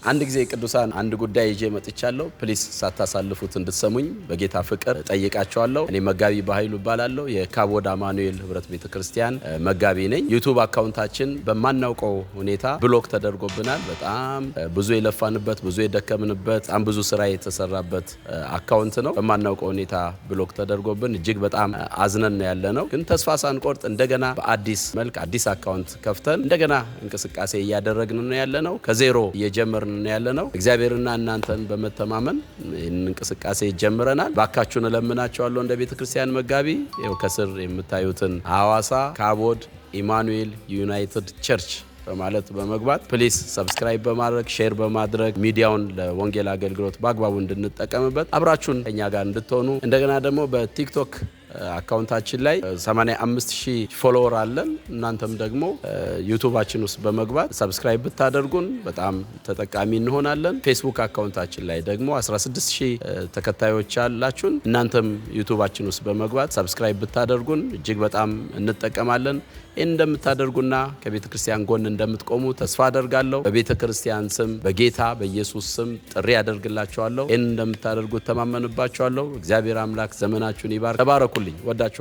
አንድ ጊዜ ቅዱሳን አንድ ጉዳይ ይዤ መጥቻለሁ። ፕሊስ ሳታሳልፉት እንድትሰሙኝ በጌታ ፍቅር ጠይቃቸዋለሁ። እኔ መጋቢ በኃይሉ እባላለሁ። የካቦድ አማኑኤል ህብረት ቤተክርስቲያን መጋቢ ነኝ። ዩቲዩብ አካውንታችን በማናውቀው ሁኔታ ብሎክ ተደርጎብናል። በጣም ብዙ የለፋንበት ብዙ የደከምንበት በጣም ብዙ ስራ የተሰራበት አካውንት ነው። በማናውቀው ሁኔታ ብሎክ ተደርጎብን እጅግ በጣም አዝነን ነው ያለነው። ግን ተስፋ ሳንቆርጥ እንደገና በአዲስ መልክ አዲስ አካውንት ከፍተን እንደገና እንቅስቃሴ እያደረግን ነው ያለነው። ከዜሮ እየጀመርን ነው ያለነው። እግዚአብሔርና እናንተን በመተማመን እንቅስቃሴ ጀምረናል። ባካችሁን እለምናችኋለሁ እንደ ቤተክርስቲያን መጋቢ ይኸው ከስር የምታዩትን ሐዋሳ ካቦድ ኢማኑኤል ዩናይትድ ቸርች በማለት በመግባት ፕሊስ ሰብስክራይብ በማድረግ ሼር በማድረግ ሚዲያውን ለወንጌል አገልግሎት በአግባቡ እንድንጠቀምበት አብራችሁን ከኛ ጋር እንድትሆኑ እንደገና ደግሞ በቲክቶክ አካውንታችን ላይ 85000 ፎሎወር አለን። እናንተም ደግሞ ዩቲዩባችን ውስጥ በመግባት ሰብስክራይብ ብታደርጉን በጣም ተጠቃሚ እንሆናለን። ፌስቡክ አካውንታችን ላይ ደግሞ 16000 ተከታዮች አላችሁን። እናንተም ዩቲዩባችን ውስጥ በመግባት ሰብስክራይብ ብታደርጉን እጅግ በጣም እንጠቀማለን። ይህን እንደምታደርጉና ከቤተክርስቲያን ጎን እንደምትቆሙ ተስፋ አደርጋለሁ። በቤተክርስቲያን ስም በጌታ በኢየሱስ ስም ጥሪ አደርግላችኋለሁ። ይህን እንደምታደርጉት ተማመንባችኋለሁ። እግዚአብሔር አምላክ ዘመናችሁን ይባርክ። ተባረኩልኝ። ወዳችኋለሁ።